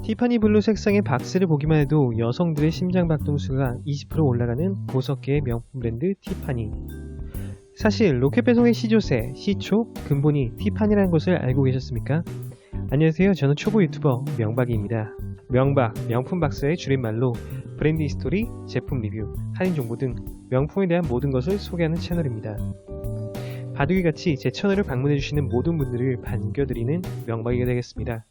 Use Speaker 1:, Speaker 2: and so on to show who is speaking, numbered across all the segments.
Speaker 1: 티파니 블루 색상의 박스를 보기만 해도 여성들의 심장 박동수가 20% 올라가는 보석계의 명품 브랜드 티파니. 사실 로켓 배송의 시조새, 시초, 근본이 티파니라는 것을 알고 계셨습니까? 안녕하세요. 저는 초보 유튜버 명박이입니다. 명박, 명품 박스의 줄임말로 브랜드 히스토리, 제품 리뷰, 할인 정보 등 명품에 대한 모든 것을 소개하는 채널입니다. 바둑이같이 제 채널을 방문해주시는 모든 분들을 반겨드리는 명박이가 되겠습니다.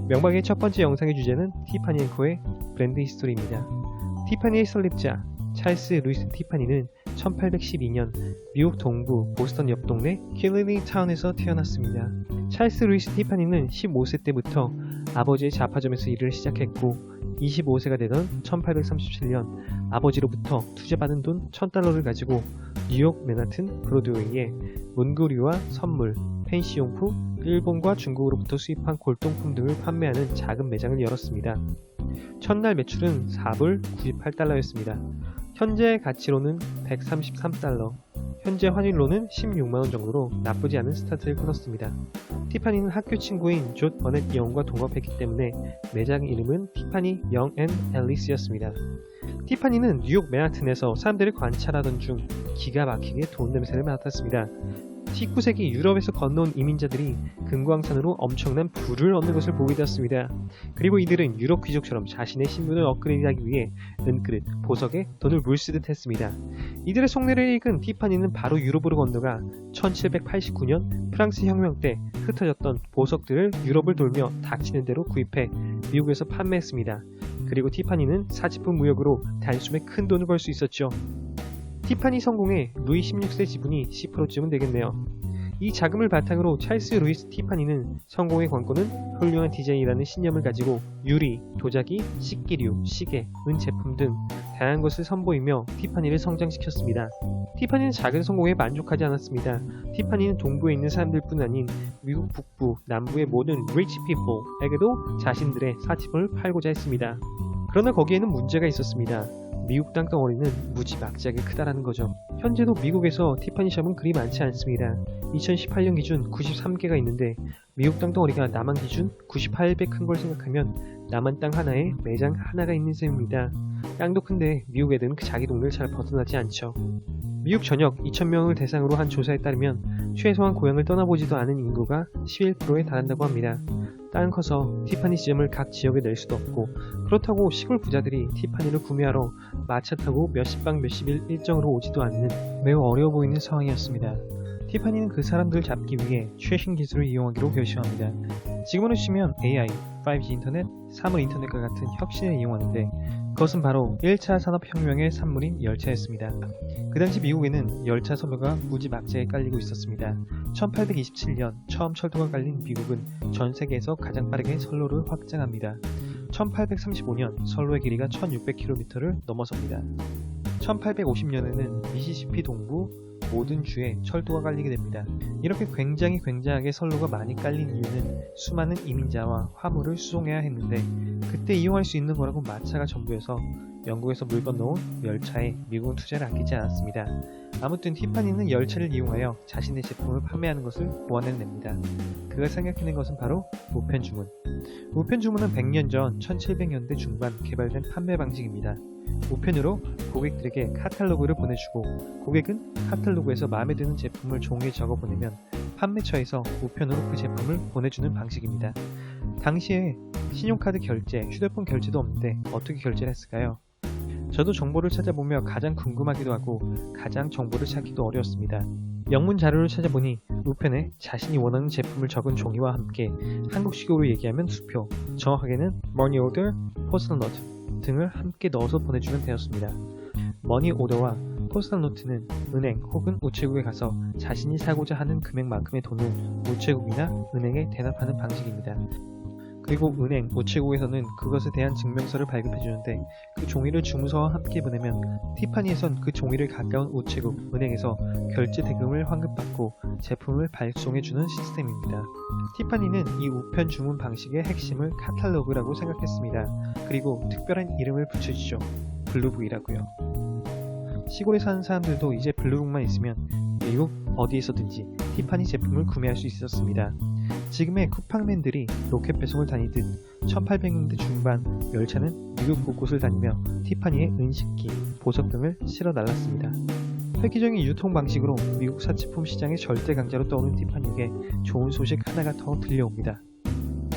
Speaker 1: 명박의 첫 번째 영상의 주제는 티파니 & 코의 브랜드 히스토리입니다. 티파니의 설립자 찰스 루이스 티파니는 1812년 미국 동부 보스턴 옆 동네 킬리니 타운에서 태어났습니다. 찰스 루이스 티파니는 15세 때부터 아버지의 잡화점에서 일을 시작했고 25세가 되던 1837년 아버지로부터 투자받은 돈 $1000를 가지고 뉴욕 맨하튼 브로드웨이에 문구류와 선물, 펜시용품, 일본과 중국으로부터 수입한 골동품 등을 판매하는 작은 매장을 열었습니다. 첫날 매출은 4불 98달러였습니다. 현재 가치로는 133달러, 현재 환율로는 16만원 정도로 나쁘지 않은 스타트를 끊었습니다. 티파니는 학교 친구인 존 버넷 영과 동업했기 때문에 매장 이름은 티파니 영 앤 앨리스였습니다. 티파니는 뉴욕 맨하튼에서 사람들을 관찰하던 중 기가 막히게 돈 냄새를 맡았습니다. 19세기 유럽에서 건너온 이민자들이 금광산으로 엄청난 부를 얻는 것을 보게 되었습니다. 그리고 이들은 유럽 귀족처럼 자신의 신분을 업그레이드하기 위해 은그릇, 보석에 돈을 물쓰듯 했습니다. 이들의 속내를 읽은 티파니는 바로 유럽으로 건너가 1789년 프랑스 혁명 때 흩어졌던 보석들을 유럽을 돌며 닥치는 대로 구입해 미국에서 판매했습니다. 그리고 티파니는 사치품 무역으로 단숨에 큰 돈을 벌 수 있었죠. 티파니 성공에 루이 16세 지분이 10%쯤은 되겠네요. 이 자금을 바탕으로 찰스 루이스 티파니는 성공의 관건은 훌륭한 디자인이라는 신념을 가지고 유리, 도자기, 식기류, 시계, 은 제품 등 다양한 것을 선보이며 티파니를 성장시켰습니다. 티파니는 작은 성공에 만족하지 않았습니다. 티파니는 동부에 있는 사람들뿐 아닌 미국 북부, 남부의 모든 rich people에게도 자신들의 사치품을 팔고자 했습니다. 그러나 거기에는 문제가 있었습니다. 미국 땅덩어리는 무지막지하게 크다라는 거죠. 현재도 미국에서 티파니샵은 그리 많지 않습니다. 2018년 기준 93개가 있는데 미국 땅덩어리가 남한 기준 98배 큰 걸 생각하면 남한 땅 하나에 매장 하나가 있는 셈입니다. 땅도 큰데 미국 애들은 자기 동네를 잘 벗어나지 않죠. 미국 전역 2,000명을 대상으로 한 조사에 따르면 최소한 고향을 떠나보지도 않은 인구가 11%에 달한다고 합니다. 땅은 커서 티파니 지점을 각 지역에 낼 수도 없고 그렇다고 시골 부자들이 티파니를 구매하러 마차 타고 몇십 박 몇십일 일정으로 오지도 않는 매우 어려워 보이는 상황이었습니다. 티파니는 그 사람들을 잡기 위해 최신 기술을 이용하기로 결심합니다. 지금으로 치면 AI, 5G 인터넷, 사물 인터넷과 같은 혁신을 이용하는데 그것은 바로 1차 산업혁명의 산물인 열차였습니다. 그 당시 미국에는 열차 선로가 무지막지하게 깔리고 있었습니다. 1827년 처음 철도가 깔린 미국은 전 세계에서 가장 빠르게 선로를 확장합니다. 1835년 선로의 길이가 1600km를 넘어섭니다. 1850년에는 미시시피 동부 모든 주에 철도가 깔리게 됩니다. 이렇게 굉장하게 선로가 많이 깔린 이유는 수많은 이민자와 화물을 수송해야 했는데 그때 이용할 수 있는 거라고 마차가 전부여서 영국에서 물 건너온 열차에 미국은 투자를 아끼지 않았습니다. 아무튼 티파니는 열차를 이용하여 자신의 제품을 판매하는 것을 보완해냅니다. 그가 생각해낸 것은 바로 우편주문. 우편주문은 100년 전 1700년대 중반 개발된 판매 방식입니다. 우편으로 고객들에게 카탈로그를 보내주고 고객은 카탈로그에서 마음에 드는 제품을 종이에 적어 보내면 판매처에서 우편으로 그 제품을 보내주는 방식입니다. 당시에 신용카드 결제, 휴대폰 결제도 없는데 어떻게 결제를 했을까요? 저도 정보를 찾아보며 가장 궁금하기도 하고 가장 정보를 찾기도 어려웠습니다. 영문 자료를 찾아보니 우편에 자신이 원하는 제품을 적은 종이와 함께 한국식으로 얘기하면 수표, 정확하게는 머니 오더, 포스tal 노트 등을 함께 넣어서 보내주면 되었습니다. 머니 오더와 포스tal 노트는 은행 혹은 우체국에 가서 자신이 사고자 하는 금액만큼의 돈을 우체국이나 은행에 대납하는 방식입니다. 그리고 은행, 우체국에서는 그것에 대한 증명서를 발급해주는데 그 종이를 주문서와 함께 보내면 티파니에선 그 종이를 가까운 우체국, 은행에서 결제 대금을 환급받고 제품을 발송해주는 시스템입니다. 티파니는 이 우편 주문 방식의 핵심을 카탈로그라고 생각했습니다. 그리고 특별한 이름을 붙여주죠. 블루북이라고요. 시골에 사는 사람들도 이제 블루북만 있으면 미국 어디에서든지 티파니 제품을 구매할 수 있었습니다. 지금의 쿠팡맨들이 로켓 배송을 다니듯 1800년대 중반 열차는 미국 곳곳을 다니며 티파니의 은식기, 보석 등을 실어 날랐습니다. 획기적인 유통 방식으로 미국 사치품 시장의 절대 강자로 떠오른 티파니에게 좋은 소식 하나가 더 들려옵니다.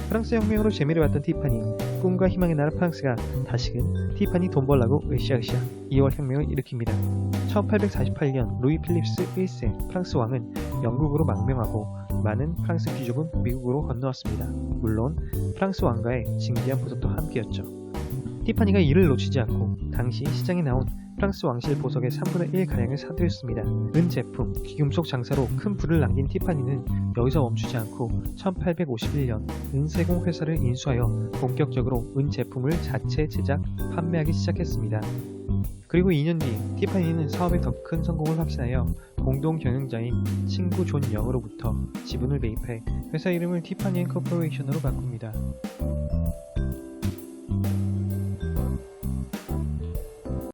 Speaker 1: 프랑스 혁명으로 재미를 봤던 티파니, 꿈과 희망의 나라 프랑스가 다시금 티파니 돈 벌라고 으쌰으쌰 2월 혁명을 일으킵니다. 1848년 루이 필립스 1세 프랑스 왕은 영국으로 망명하고 많은 프랑스 귀족은 미국으로 건너왔습니다. 물론 프랑스 왕가의 징대한 보석도 함께였죠. 티파니가 이를 놓치지 않고 당시 시장에 나온 프랑스 왕실 보석의 3분의 1가량을 사들였습니다. 은 제품, 귀금속 장사로 큰 부를 남긴 티파니는 여기서 멈추지 않고 1851년 은세공 회사를 인수하여 본격적으로 은 제품을 자체 제작, 판매하기 시작했습니다. 그리고 2년 뒤 티파니는 사업에 더 큰 성공을 확신하여 공동 경영자인 친구 존 영으로부터 지분을 매입해 회사 이름을 티파니 앤 코퍼레이션으로 바꿉니다.